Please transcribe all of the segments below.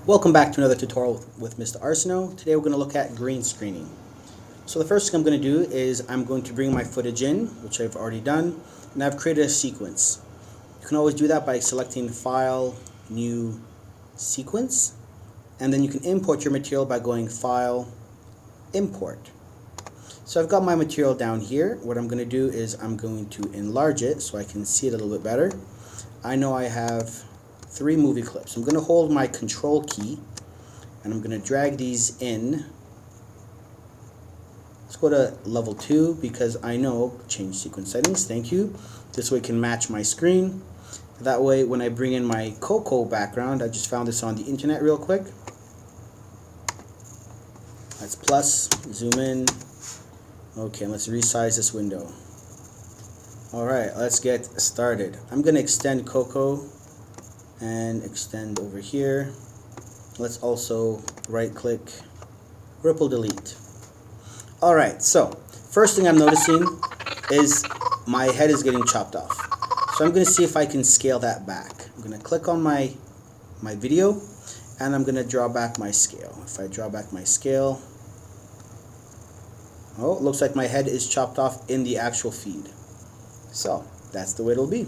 Welcome back to another tutorial with Mr. Arsenault. Today we're going to look at green screening. So the first thing I'm going to do is I'm going to bring my footage in, which I've already done, and I've created a sequence. You can always do that by selecting File, New, Sequence, and then you can import your material by going File, Import. So I've got my material down here. What I'm going to do is I'm going to enlarge it so I can see it a little bit better. I know I have 3 movie clips. I'm going to hold my Control key and I'm going to drag these in. Let's go to level 2 because I know change sequence settings. Thank you. This way it can match my screen. That way when I bring in my Coco background, I just found this on the internet real quick. That's plus, zoom in. Okay, let's resize this window. Alright, let's get started. I'm going to extend Coco and extend over here. Let's also right click, ripple delete. Alright, so first thing I'm noticing is my head is getting chopped off. So I'm going to see if I can scale that back. I'm going to click on my video and I'm going to draw back my scale. If I draw back my scale, oh, it looks like my head is chopped off in the actual feed. So that's the way it'll be.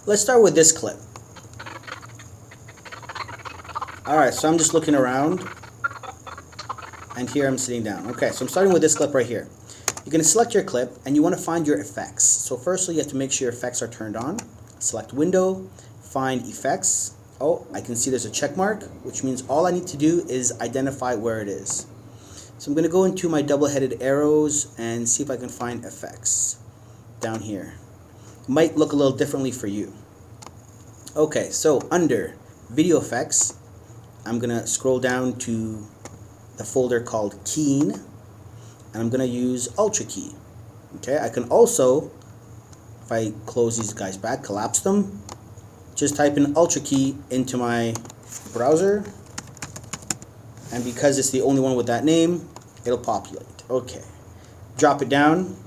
Let's start with this clip. Alright, so I'm just looking around and here I'm sitting down. Okay, so I'm starting with this clip right here. You're going to select your clip and you want to find your effects. So firstly you have to make sure your effects are turned on. Select window, find effects. Oh, I can see there's a check mark, which means all I need to do is identify where it is. So I'm going to go into my double-headed arrows and see if I can find effects down here. Might look a little differently for you. Okay, so under video effects, I'm going to scroll down to the folder called Keying, and I'm going to use Ultra Key. Okay, I can also, if I close these guys back, collapse them, just type in Ultra Key into my browser, and because it's the only one with that name, it'll populate. Okay, drop it down.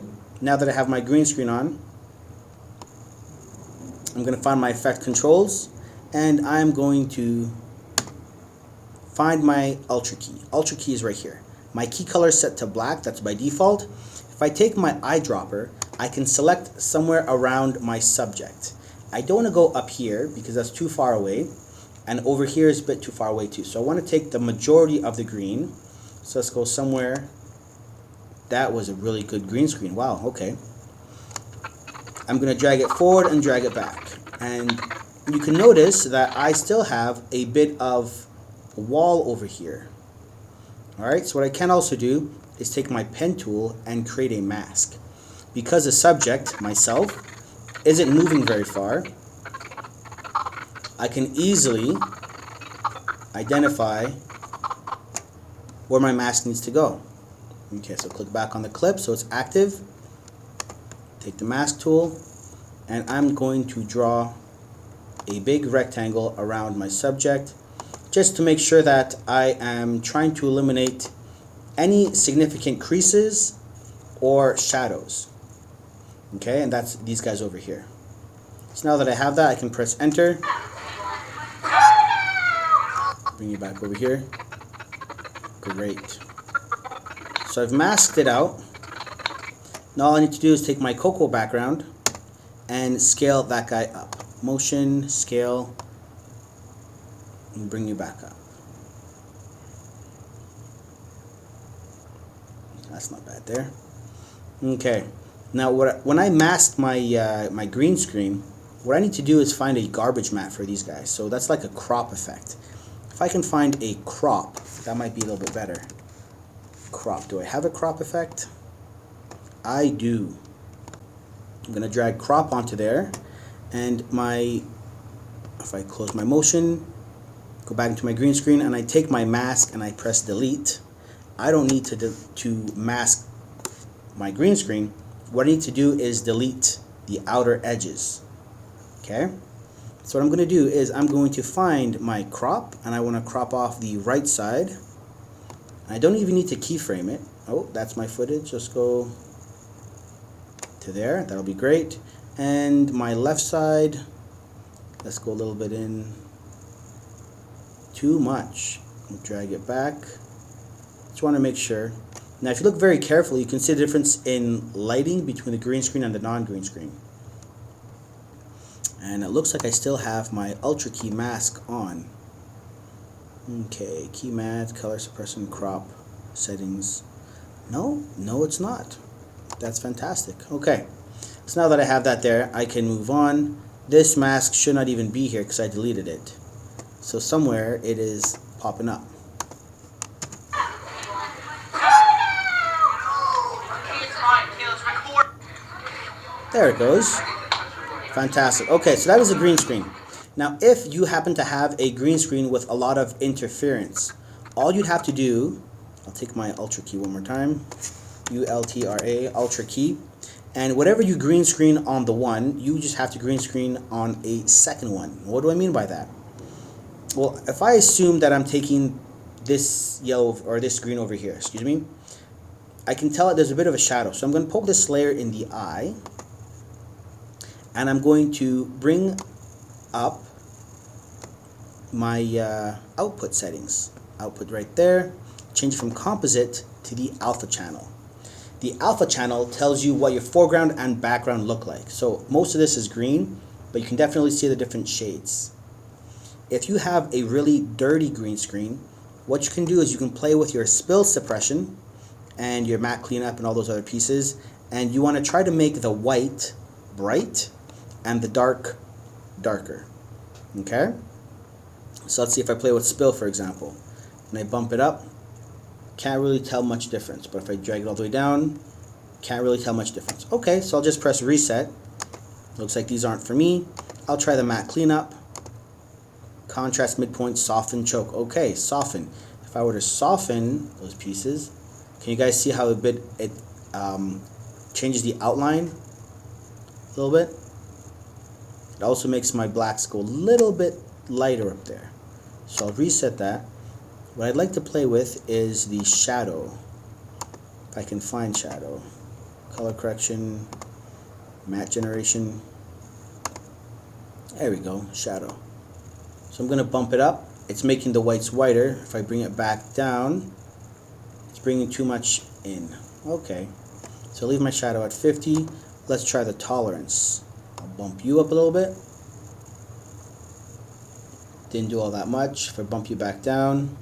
Now that I have my green screen on, I'm going to find my effect controls, and I'm going to find my Ultra Key. Ultra Key is right here. My key color is set to black, that's by default. If I take my eyedropper, I can select somewhere around my subject. I don't want to go up here because that's too far away, and over here is a bit too far away too. So I want to take the majority of the green. So let's go somewhere. That was a really good green screen. Wow, okay. I'm going to drag it forward and drag it back. And you can notice that I still have a bit of wall over here. Alright, so what I can also do is take my pen tool and create a mask. Because the subject, myself, isn't moving very far, I can easily identify where my mask needs to go. Okay, so click back on the clip so it's active. Take the mask tool, and I'm going to draw a big rectangle around my subject just to make sure that I am trying to eliminate any significant creases or shadows. Okay, and that's these guys over here. So now that I have that, I can press enter. Bring you back over here. Great. So I've masked it out. Now all I need to do is take my Coco background and scale that guy up. Motion, scale, and bring you back up. That's not bad there. Okay. Now when I mask my my green screen, what I need to do is find a garbage matte for these guys. So that's like a crop effect. If I can find a crop, that might be a little bit better. Crop. Do I have a crop effect? I do. I'm going to drag crop onto there, and if I close my motion, go back into my green screen, and I take my mask and I press delete, I don't need to mask my green screen. What I need to do is delete the outer edges. Okay? So what I'm going to do is I'm going to find my crop, and I want to crop off the right side. I don't even need to keyframe it. Oh, that's my footage. Let's go to there. That'll be great. And my left side, let's go a little bit in. too much. Drag it back. Just want to make sure. Now, if you look very carefully, you can see the difference in lighting between the green screen and the non-green screen. And it looks like I still have my Ultra Key mask on. Okay, key matte, color suppression, crop, settings. No, it's not. That's fantastic. Okay, so now that I have that there, I can move on. This mask should not even be here because I deleted it. So somewhere it is popping up. There it goes. Fantastic. Okay, so that is a green screen. Now, if you happen to have a green screen with a lot of interference, all you'd have to do, I'll take my Ultra Key one more time, U-L-T-R-A, Ultra Key, and whatever you green screen on the one, you just have to green screen on a second one. What do I mean by that? Well, if I assume that I'm taking this yellow or this green over here, excuse me, I can tell that there's a bit of a shadow. So I'm going to poke this layer in the eye, and I'm going to bring up my output settings. Output right there. Change from composite to the alpha channel. The alpha channel tells you what your foreground and background look like. So most of this is green, but you can definitely see the different shades. If you have a really dirty green screen, what you can do is you can play with your spill suppression and your matte cleanup and all those other pieces, and you want to try to make the white bright and the dark darker. Okay? So let's see if I play with spill, for example. When I bump it up, can't really tell much difference. But if I drag it all the way down, can't really tell much difference. Okay, so I'll just press reset. Looks like these aren't for me. I'll try the matte cleanup. Contrast, midpoint, soften, choke. Okay, soften. If I were to soften those pieces, can you guys see how it changes the outline a little bit? It also makes my blacks go a little bit lighter up there. So I'll reset that. What I'd like to play with is the shadow. If I can find shadow. Color correction, matte generation. There we go, shadow. So I'm going to bump it up. It's making the whites whiter. If I bring it back down, it's bringing too much in. Okay, so leave my shadow at 50. Let's try the tolerance. I'll bump you up a little bit. Didn't do all that much. If I bump you back down,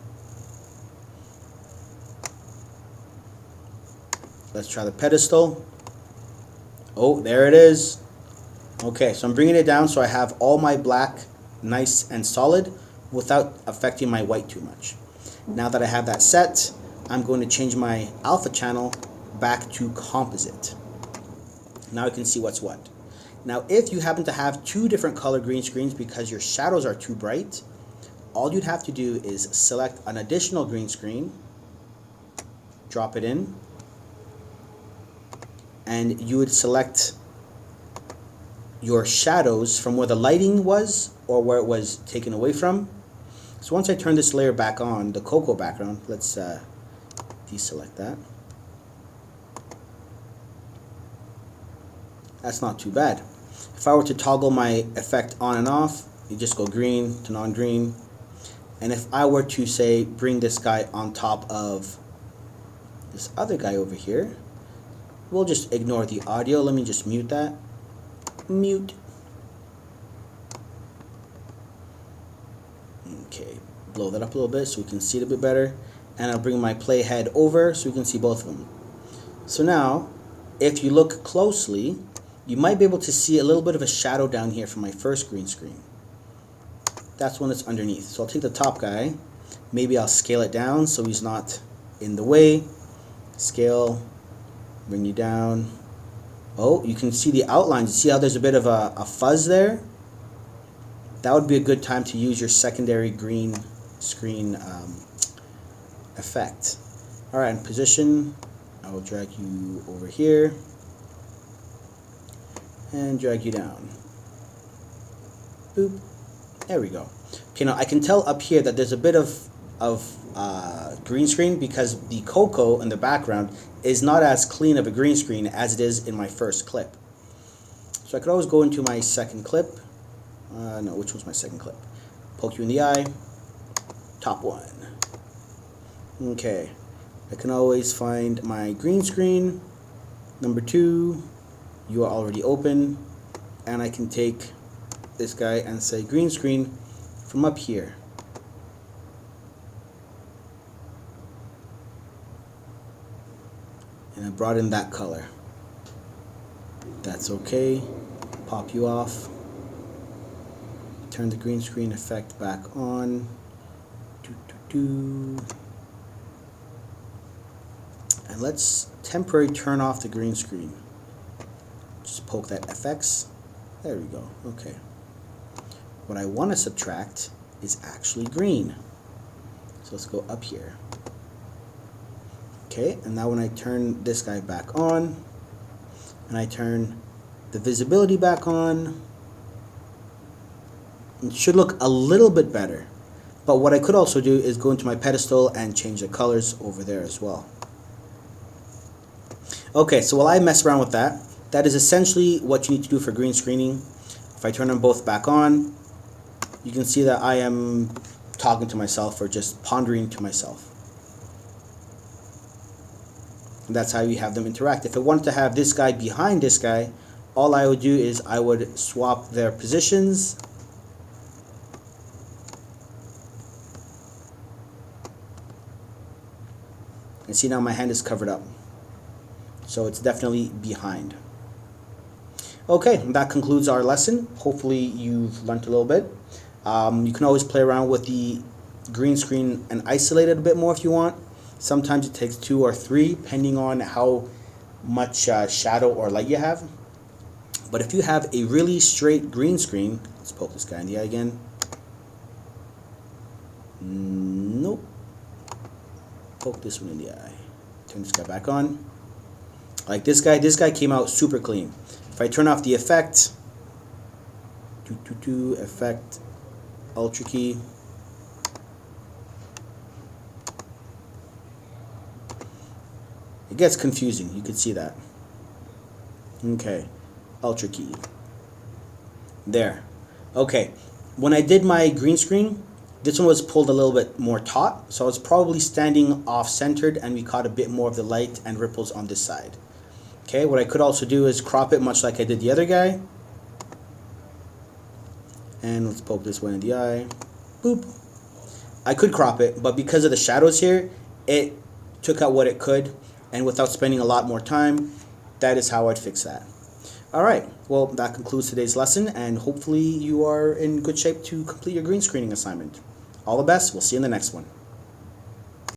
let's try the pedestal. Oh, there it is. Okay, so I'm bringing it down so I have all my black nice and solid without affecting my white too much. Now that I have that set, I'm going to change my alpha channel back to composite. Now I can see what's what. Now if you happen to have two different color green screens because your shadows are too bright, all you'd have to do is select an additional green screen, drop it in, and you would select your shadows from where the lighting was or where it was taken away from. So once I turn this layer back on, the cocoa background, let's deselect that. That's not too bad. If I were to toggle my effect on and off, you just go green to non-green. And if I were to say bring this guy on top of this other guy over here, we'll just ignore the audio. Let me just mute that. Mute. Okay, blow that up a little bit so we can see it a bit better. And I'll bring my playhead over so we can see both of them. So now, if you look closely, you might be able to see a little bit of a shadow down here from my first green screen. That's one that's underneath. So I'll take the top guy. Maybe I'll scale it down so he's not in the way. Scale, bring you down. Oh, you can see the outlines. See how there's a bit of a fuzz there? That would be a good time to use your secondary green screen effect. Alright, in position, I will drag you over here and drag you down. Boop. There we go. Okay, now I can tell up here that there's a bit of green screen because the cocoa in the background is not as clean of a green screen as it is in my first clip. So I could always go into my second clip. No, which was my second clip? Poke you in the eye. top one. Okay, I can always find my green screen. Number 2, you are already open, and I can take this guy and say green screen from up here. And I brought in that color. That's okay. Pop you off. Turn the green screen effect back on. And let's temporarily turn off the green screen. Just poke that FX. There we go. Okay. What I want to subtract is actually green. So let's go up here. Okay, and now when I turn this guy back on, and I turn the visibility back on, it should look a little bit better. But what I could also do is go into my pedestal and change the colors over there as well. Okay, so while I mess around with that, that is essentially what you need to do for green screening. If I turn them both back on, you can see that I am talking to myself or just pondering to myself. And that's how you have them interact. If I wanted to have this guy behind this guy, all I would do is I would swap their positions. And see, now my hand is covered up. So it's definitely behind. Okay, that concludes our lesson. Hopefully you've learned a little bit. You can always play around with the green screen and isolate it a bit more if you want. Sometimes it takes 2 or 3, depending on how much shadow or light you have. But if you have a really straight green screen, let's poke this guy in the eye again. Nope. Poke this one in the eye. Turn this guy back on. Like this guy came out super clean. If I turn off the effect, effect, Ultra key. It gets confusing, you can see that. Okay, Ultra key. There. Okay, when I did my green screen, this one was pulled a little bit more taut, so I was probably standing off-centered and we caught a bit more of the light and ripples on this side. Okay, what I could also do is crop it much like I did the other guy. And let's poke this one in the eye. Boop. I could crop it, but because of the shadows here, it took out what it could, and without spending a lot more time, that is how I'd fix that. Alright, well that concludes today's lesson, and hopefully you are in good shape to complete your green screening assignment. All the best, we'll see you in the next one.